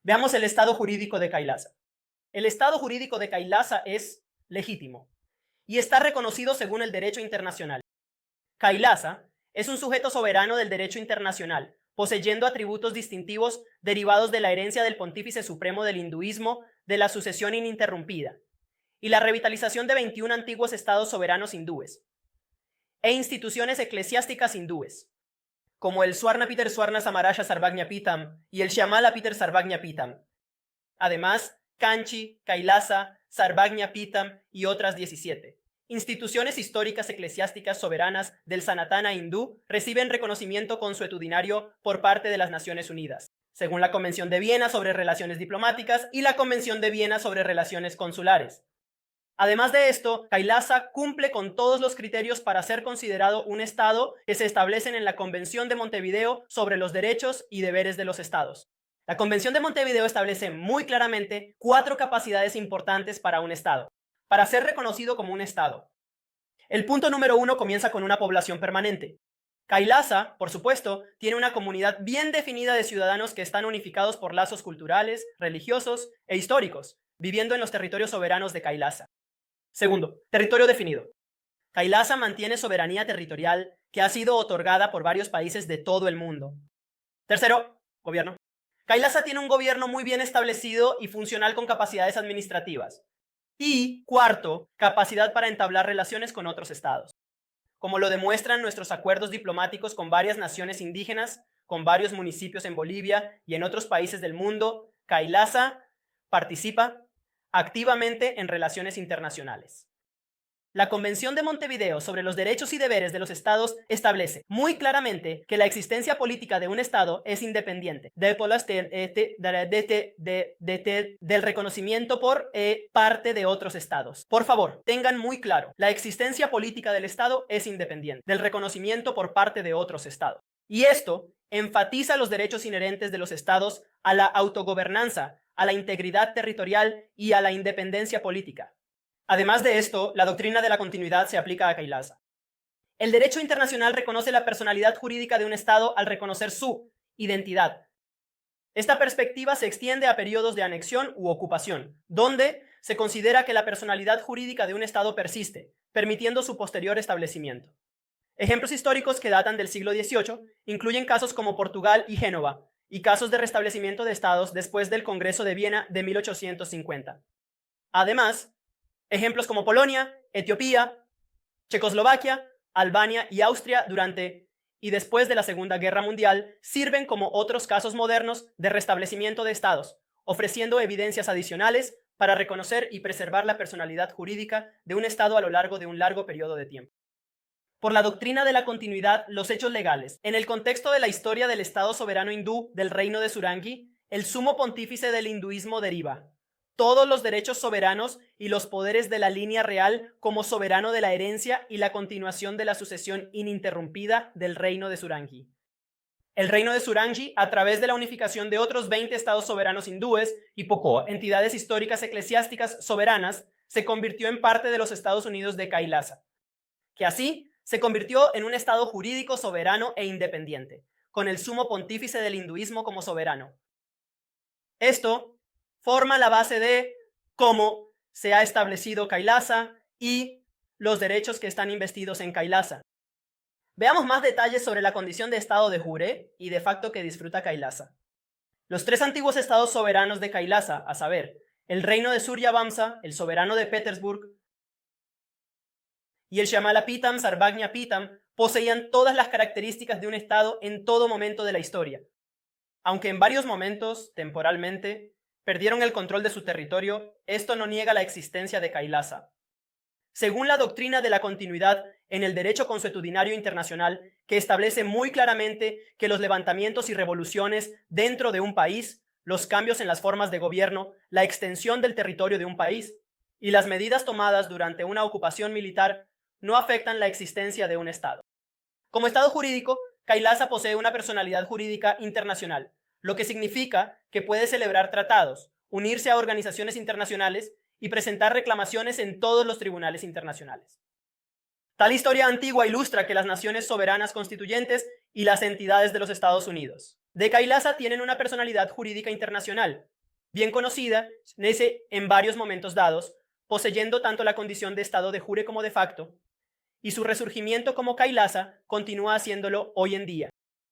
Veamos el estado jurídico de Kailasa. El estado jurídico de Kailasa es legítimo y está reconocido según el derecho internacional. Kailasa es un sujeto soberano del derecho internacional, poseyendo atributos distintivos derivados de la herencia del Pontífice Supremo del hinduismo, de la sucesión ininterrumpida y la revitalización de 21 antiguos estados soberanos hindúes e instituciones eclesiásticas hindúes, como el Swarnapeter Swarna Samaraya Sarvagnapitam y el Shyamala-Peter Sarvagnapitam. Además, Kanchi, Kailasa, Sarvagnapitam y otras 17. Instituciones históricas eclesiásticas soberanas del Sanatana hindú reciben reconocimiento consuetudinario por parte de las Naciones Unidas, según la Convención de Viena sobre Relaciones Diplomáticas y la Convención de Viena sobre Relaciones Consulares. Además de esto, Kailasa cumple con todos los criterios para ser considerado un estado que se establecen en la Convención de Montevideo sobre los derechos y deberes de los estados. La Convención de Montevideo establece muy claramente 4 capacidades importantes para un estado, para ser reconocido como un estado. El punto número 1 comienza con una población permanente. Kailasa, por supuesto, tiene una comunidad bien definida de ciudadanos que están unificados por lazos culturales, religiosos e históricos, viviendo en los territorios soberanos de Kailasa. Segundo, territorio definido. Kailasa mantiene soberanía territorial que ha sido otorgada por varios países de todo el mundo. Tercero, gobierno. Kailasa tiene un gobierno muy bien establecido y funcional con capacidades administrativas. Y cuarto, capacidad para entablar relaciones con otros estados, como lo demuestran nuestros acuerdos diplomáticos con varias naciones indígenas, con varios municipios en Bolivia y en otros países del mundo. Kailasa participa activamente en relaciones internacionales. La Convención de Montevideo sobre los derechos y deberes de los estados establece muy claramente que la existencia política de un estado es independiente del reconocimiento por parte de otros estados. Por favor, tengan muy claro, la existencia política del estado es independiente del reconocimiento por parte de otros estados. Y esto enfatiza los derechos inherentes de los estados a la autogobernanza, a la integridad territorial y a la independencia política. Además de esto, la doctrina de la continuidad se aplica a Kailasa. El derecho internacional reconoce la personalidad jurídica de un Estado al reconocer su identidad. Esta perspectiva se extiende a periodos de anexión u ocupación, donde se considera que la personalidad jurídica de un Estado persiste, permitiendo su posterior establecimiento. Ejemplos históricos que datan del siglo XVIII incluyen casos como Portugal y Génova, y casos de restablecimiento de estados después del Congreso de Viena de 1850. Además, ejemplos como Polonia, Etiopía, Checoslovaquia, Albania y Austria durante y después de la Segunda Guerra Mundial sirven como otros casos modernos de restablecimiento de estados, ofreciendo evidencias adicionales para reconocer y preservar la personalidad jurídica de un estado a lo largo de un largo periodo de tiempo. Por la doctrina de la continuidad, los hechos legales. En el contexto de la historia del Estado soberano hindú del reino de Surangi, el sumo pontífice del hinduismo deriva todos los derechos soberanos y los poderes de la línea real como soberano de la herencia y la continuación de la sucesión ininterrumpida del reino de Surangi. El reino de Surangi, a través de la unificación de otros 20 estados soberanos hindúes y poco entidades históricas eclesiásticas soberanas, se convirtió en parte de los Estados Unidos de Kailasa, que así se convirtió en un estado jurídico soberano e independiente, con el sumo pontífice del hinduismo como soberano. Esto forma la base de cómo se ha establecido Kailasa y los derechos que están investidos en Kailasa. Veamos más detalles sobre la condición de estado de jure y de facto que disfruta Kailasa. Los 3 antiguos estados soberanos de Kailasa, a saber, el reino de Suryavamsa, el soberano de Petersburg, y el Shyamala-Peetam Sarvagnapitam, poseían todas las características de un estado en todo momento de la historia. Aunque en varios momentos, temporalmente, perdieron el control de su territorio, esto no niega la existencia de Kailasa. Según la doctrina de la continuidad en el derecho consuetudinario internacional, que establece muy claramente que los levantamientos y revoluciones dentro de un país, los cambios en las formas de gobierno, la extensión del territorio de un país y las medidas tomadas durante una ocupación militar no afectan la existencia de un Estado. Como Estado jurídico, Kailasa posee una personalidad jurídica internacional, lo que significa que puede celebrar tratados, unirse a organizaciones internacionales y presentar reclamaciones en todos los tribunales internacionales. Tal historia antigua ilustra que las naciones soberanas constituyentes y las entidades de los Estados Unidos, de Kailasa tienen una personalidad jurídica internacional, bien conocida en varios momentos dados, poseyendo tanto la condición de estado de jure como de facto, y su resurgimiento como Kailasa continúa haciéndolo hoy en día.